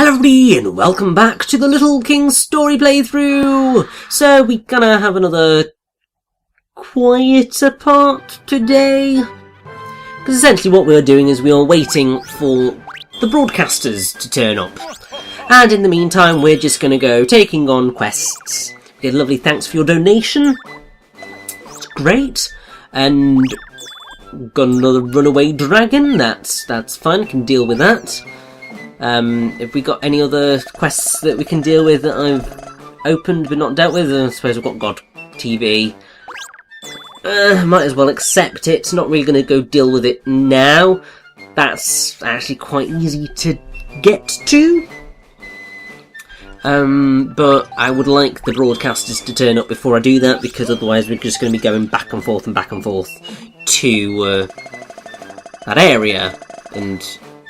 everybody, and welcome back to the Little King story playthrough! So, we're gonna have another quieter part today. Because essentially what we're doing is we're waiting for the broadcasters to turn up. And in the meantime, we're just gonna go taking on quests. Get a lovely thanks for your donation. It's great. And got another runaway dragon, that's fun, can deal with that. Have we got any other quests that we can deal with that I've opened but not dealt with? I suppose we've got God TV. Might as well accept it. Not really going to go deal with it now. That's actually quite easy to get to. But I would like the broadcasters to turn up before I do that, because otherwise we're just going to be going back and forth to that area. And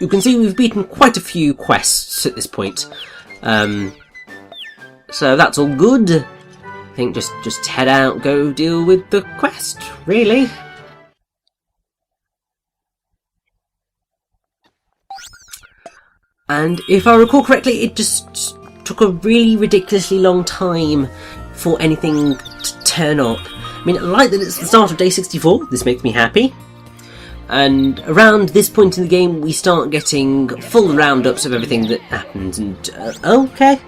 you can see we've beaten quite a few quests at this point. So that's all good. I think just head out, go deal with the quest, really. And if I recall correctly, it just took a really ridiculously long time for anything to turn up. I mean, I like that it's the start of day 64, this makes me happy. And around this point in the game, we start getting full roundups of everything that happens. And, okay.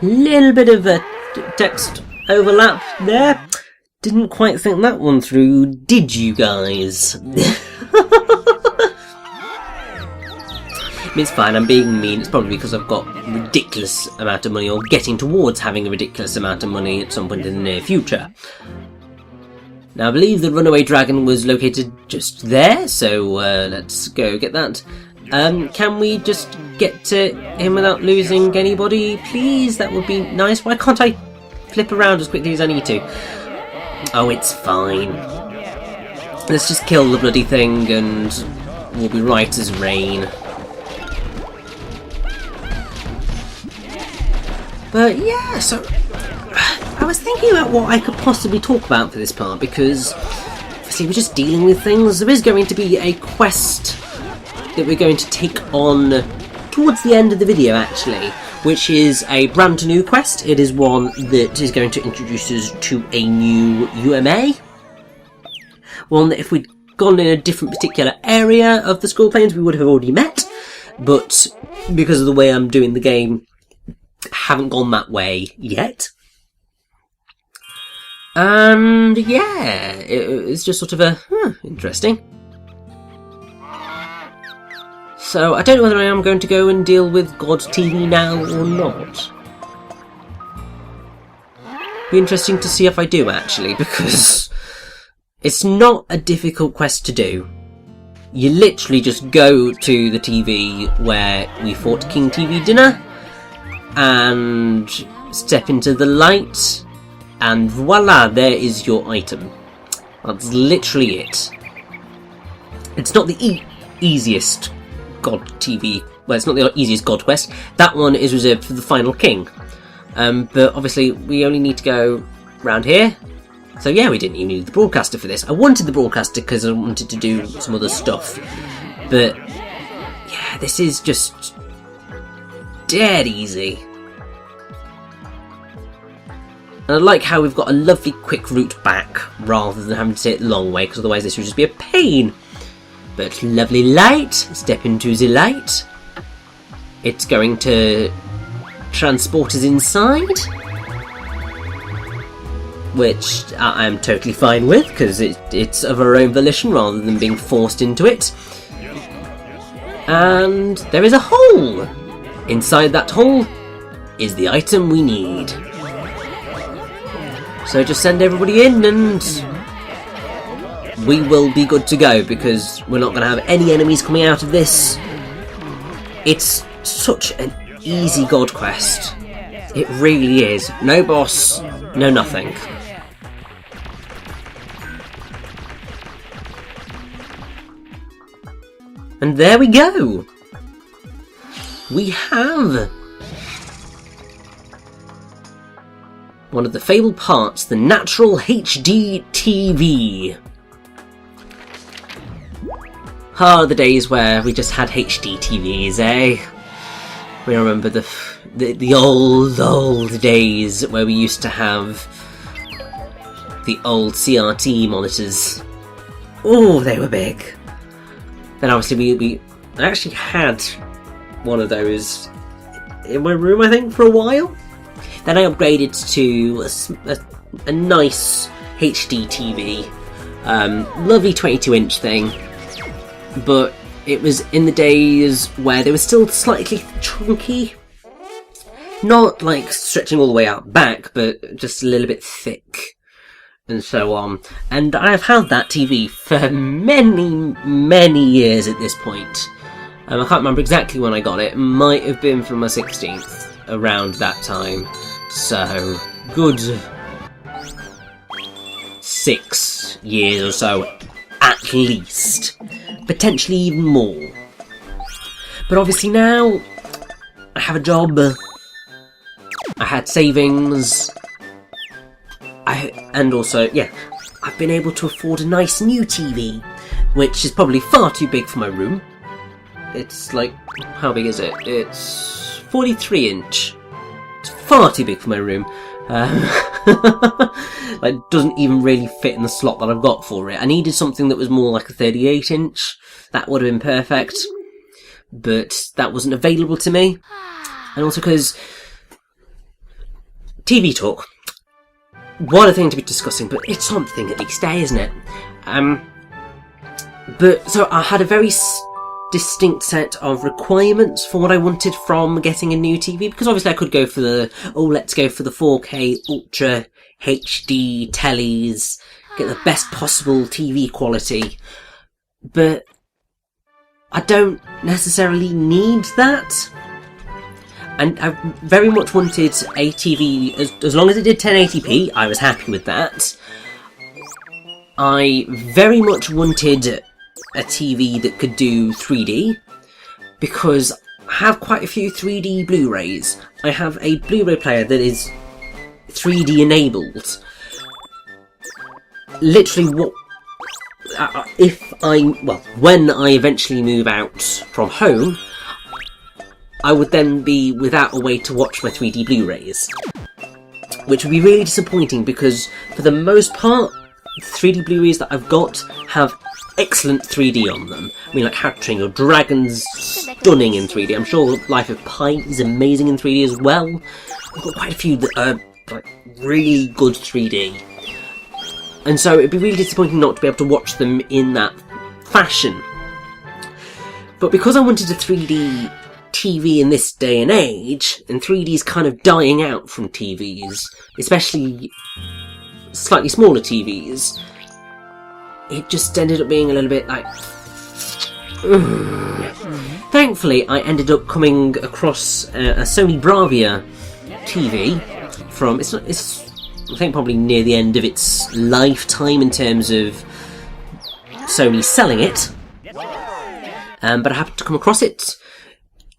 Little bit of a text overlap there. Didn't quite think that one through, did you guys? It's fine, I'm being mean. It's probably because I've got a ridiculous amount of money, or getting towards having a ridiculous amount of money at some point in the near future. Now, I believe the runaway dragon was located just there, so let's go get that. Can we just get to him without losing anybody, please? That would be nice. Why can't I flip around as quickly as I need to? Oh, it's fine. Let's just kill the bloody thing and we'll be right as rain. But yeah, so I was thinking about what I could possibly talk about for this part, because obviously we're just dealing with things. There is going to be a quest that we're going to take on towards the end of the video, actually, which is a brand new quest. It is one that is going to introduce us to a new UMA. One that if we'd gone in a different particular area of the Skull Plains, we would have already met, but because of the way I'm doing the game, haven't gone that way yet. And yeah, it's just sort of a interesting. So I don't know whether I am going to go and deal with God TV now or not. Be interesting to see if I do, actually, because it's not a difficult quest to do. You literally just go to the TV where we fought King TV dinner and step into the light, and voila, there is your item. That's literally it. It's not the easiest God TV, well, it's not the easiest God quest. That one is reserved for the final king. But obviously we only need to go round here. So yeah, we didn't even need the broadcaster for this. I wanted the broadcaster because I wanted to do some other stuff. But yeah, this is just dead easy. And I like how we've got a lovely quick route back rather than having to take the long way, because otherwise this would just be a pain. But lovely light, step into the light. It's going to transport us inside, which I'm totally fine with, because it's of our own volition rather than being forced into it. And there is a hole. Inside that hole is the item we need. So just send everybody in and we will be good to go, because we're not going to have any enemies coming out of this. It's such an easy God quest. It really is. No boss, no nothing. And there we go. We have one of the fabled parts, the natural HD TV. Ah, the days where we just had HD TVs, eh? We remember the old days where we used to have the old CRT monitors. Oh, they were big. Then obviously I actually had one of those in my room, I think, for a while. Then I upgraded to a nice HD TV, lovely 22-inch thing, but it was in the days where they were still slightly chunky, not like stretching all the way out back, but just a little bit thick, and so on. And I have had that TV for many years at this point. I can't remember exactly when I got it. It might have been for my 16th, around that time. So, good 6 years or so, at least. Potentially even more. But obviously now, I have a job, I had savings, and also, yeah, I've been able to afford a nice new TV, which is probably far too big for my room. It's like, how big is it? It's 43 inch. It's far too big for my room. Like, doesn't even really fit in the slot that I've got for it. I needed something that was more like a 38 inch. That would have been perfect. But that wasn't available to me. And also because TV talk. What a thing to be discussing, but it's something at least, isn't it? But, so I had a very distinct set of requirements for what I wanted from getting a new TV, because obviously I could go for let's go for the 4K Ultra HD tellies, get the best possible TV quality, but I don't necessarily need that. And I very much wanted a TV, as long as it did 1080p, I was happy with that. I very much wanted a TV that could do 3D, because I have quite a few 3D Blu-rays. I have a Blu-ray player that is 3D enabled. Literally, when I eventually move out from home, I would then be without a way to watch my 3D Blu-rays, which would be really disappointing, because for the most part, the 3D Blu-rays that I've got have excellent 3D on them. I mean, like How to Train Your Dragon's stunning in 3D. I'm sure Life of Pi is amazing in 3D as well. I've got quite a few that are like really good 3D. And so it'd be really disappointing not to be able to watch them in that fashion. But because I wanted a 3D TV in this day and age, and 3D's kind of dying out from TVs, especially slightly smaller TVs, it just ended up being a little bit like... Thankfully, I ended up coming across a Sony Bravia TV from... It's I think probably near the end of its lifetime in terms of Sony selling it. But I happened to come across it.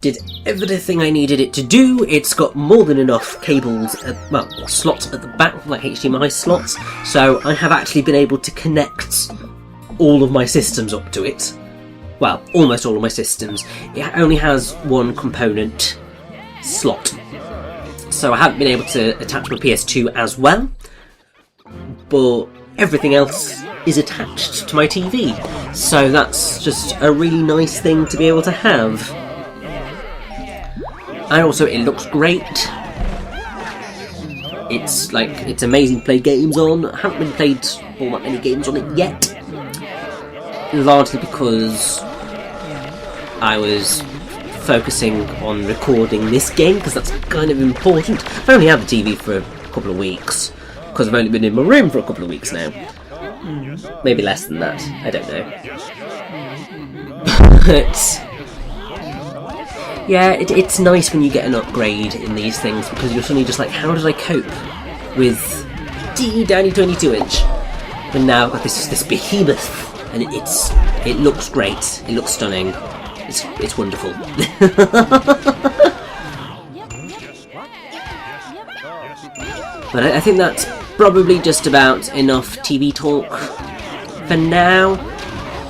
Did everything I needed it to do. It's got more than enough cables, slots at the back, like HDMI slots, so I have actually been able to connect all of my systems up to it. Well, almost all of my systems. It only has one component slot, so I haven't been able to attach my PS2 as well, but everything else is attached to my TV, so that's just a really nice thing to be able to have. And also, it looks great. It's amazing to play games on. I haven't really played all that many games on it yet, largely because I was focusing on recording this game, because that's kind of important. I've only had the TV for a couple of weeks, because I've only been in my room for a couple of weeks now. Maybe less than that, I don't know. But yeah, it's nice when you get an upgrade in these things, because you're suddenly just like, how did I cope with teeny tiny 22-inch? And now I've got this behemoth, and it looks great, it looks stunning, it's wonderful. But I think that's probably just about enough TV talk for now.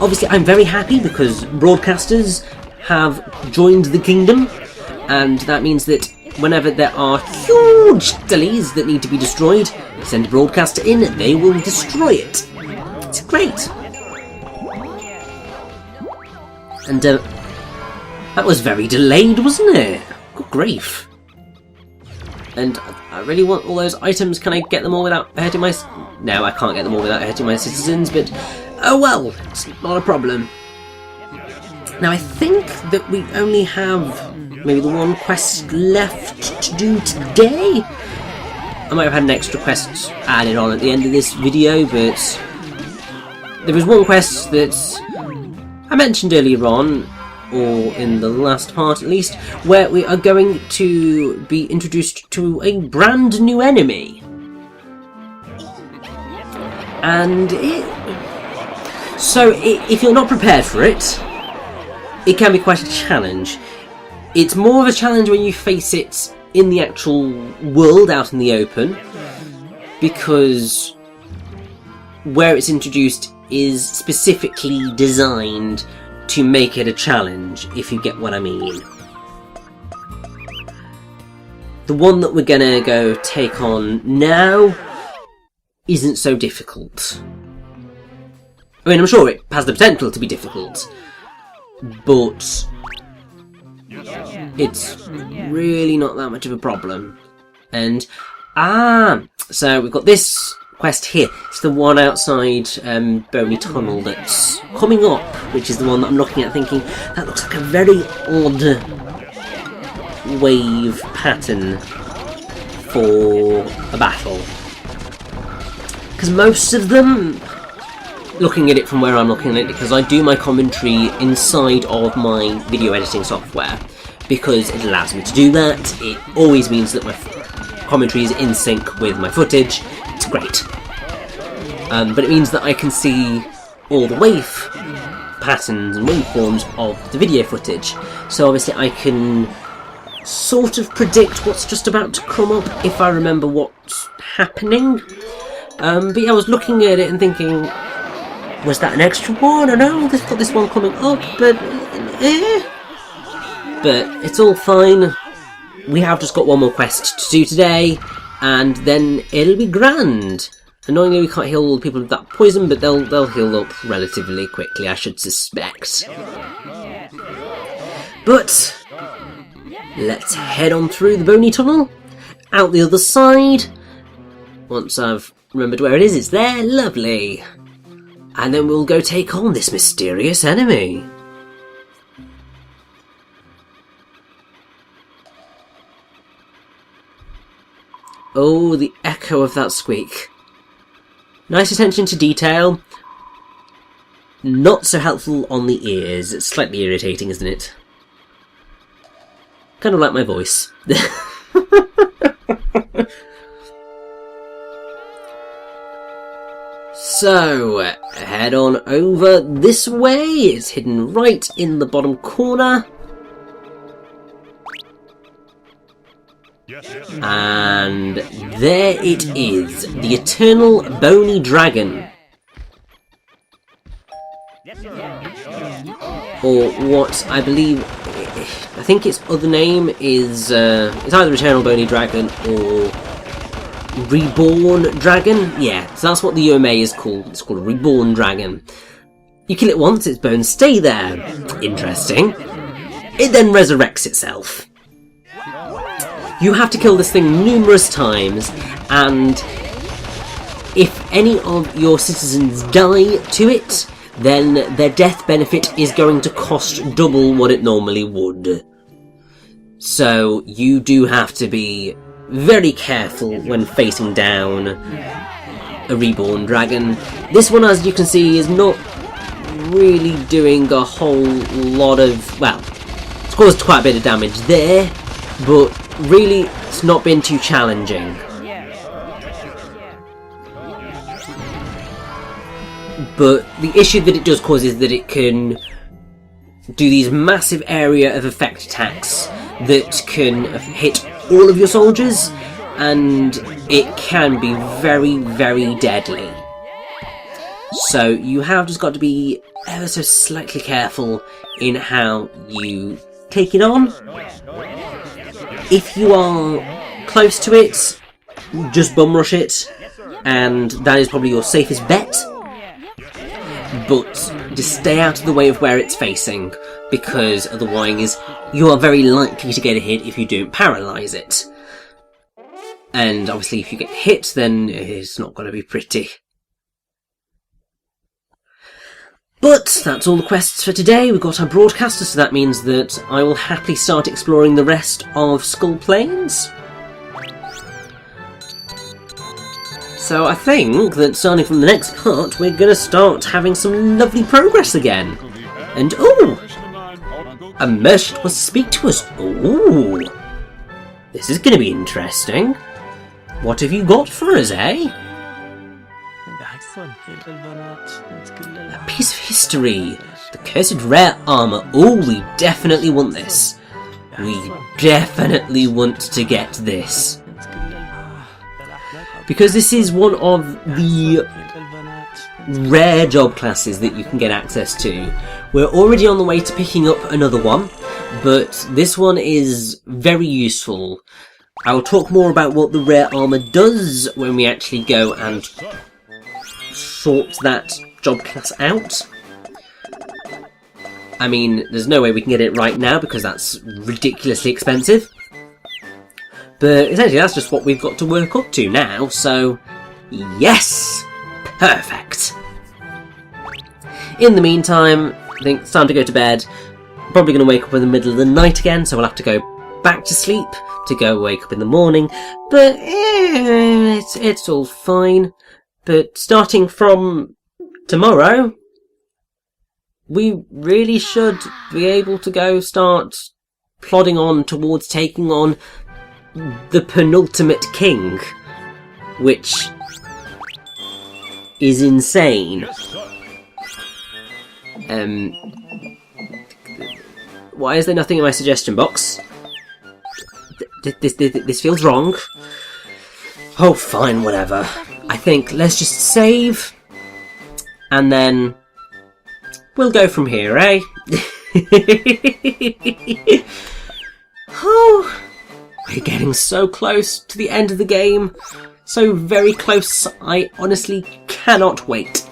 Obviously, I'm very happy because broadcasters have joined the kingdom, and that means that whenever there are huge sillies that need to be destroyed, send a broadcaster in, they will destroy it. It's great. And that was very delayed, wasn't it? Good grief. And I really want all those items. Can I get them all without hurting my... No, I can't get them all without hurting my citizens, but... Oh well, it's not a problem. Now I think that we only have maybe the one quest left to do today. I might have had an extra quest added on at the end of this video, but... There was one quest that I mentioned earlier on, or in the last part at least, where we are going to be introduced to a brand new enemy. And if you're not prepared for it, it can be quite a challenge. It's more of a challenge when you face it in the actual world, out in the open, because where it's introduced is specifically designed to make it a challenge, if you get what I mean. The one that we're gonna go take on now isn't so difficult. I mean, I'm sure it has the potential to be difficult, but it's really not that much of a problem. And, so we've got this quest here. It's the one outside Bony Tunnel that's coming up, which is the one that I'm looking at thinking, that looks like a very odd wave pattern for a battle. Because most of them, looking at it from where I'm looking at it, because I do my commentary inside of my video editing software, because it allows me to do that. It always means that my commentary is in sync with my footage. It's great. But it means that I can see all the wave patterns and waveforms of the video footage. So obviously I can sort of predict what's just about to come up if I remember what's happening. But yeah, I was looking at it and thinking, was that an extra one? I know they've got this one coming up, but But it's all fine. We have just got one more quest to do today, and then it'll be grand. Annoyingly, we can't heal all the people with that poison, but they'll heal up relatively quickly, I should suspect. But let's head on through the Bony Tunnel, out the other side. Once I've remembered where it is, it's there, lovely. And then we'll go take on this mysterious enemy. Oh, the echo of that squeak. Nice attention to detail. Not so helpful on the ears. It's slightly irritating, isn't it? Kind of like my voice. So, head on over this way. It's hidden right in the bottom corner. And there it is, the eternal Bony Dragon. Or what I believe, I think its other name is, it's either Eternal Bony Dragon or Reborn Dragon. Yeah, so that's what the UMA is called. It's called a Reborn Dragon. You kill it once, its bones stay there. Interesting. It then resurrects itself. You have to kill this thing numerous times, and if any of your citizens die to it, then their death benefit is going to cost double what it normally would. So you do have to be very careful when facing down a reborn dragon. This one, as you can see, is not really doing a whole lot of, well, it's caused quite a bit of damage there, but really it's not been too challenging. But the issue that it does cause is that it can do these massive area of effect attacks that can hit all of your soldiers, and it can be very, very deadly. So you have just got to be ever so slightly careful in how you take it on. If you are close to it, just bum rush it, and that is probably your safest bet. But just stay out of the way of where it's facing, because otherwise you are very likely to get a hit if you don't paralyse it. And obviously if you get hit, then it's not going to be pretty. But that's all the quests for today. We've got our broadcaster, so that means that I will happily start exploring the rest of Skull Plains. So I think that starting from the next part, we're going to start having some lovely progress again. And ooh! A merchant wants to speak to us. Ooh! This is going to be interesting. What have you got for us, eh? A piece of history. The cursed rare armour. Oh, we definitely want this. We definitely want to get this. Because this is one of the rare job classes that you can get access to. We're already on the way to picking up another one, but this one is very useful. I will talk more about what the rare armour does when we actually go and sort that job class out. I mean, there's no way we can get it right now because that's ridiculously expensive. But essentially that's just what we've got to work up to now, so yes! Perfect! In the meantime, I think it's time to go to bed. Probably going to wake up in the middle of the night again, so we'll have to go back to sleep to go wake up in the morning. But it's all fine. But starting from tomorrow, we really should be able to go start plodding on towards taking on the penultimate king, which is insane. Why is there nothing in my suggestion box? This feels wrong. Oh, fine, whatever. I think let's just save, and then we'll go from here, eh? Oh. We're getting so close to the end of the game. So very close, I honestly cannot wait.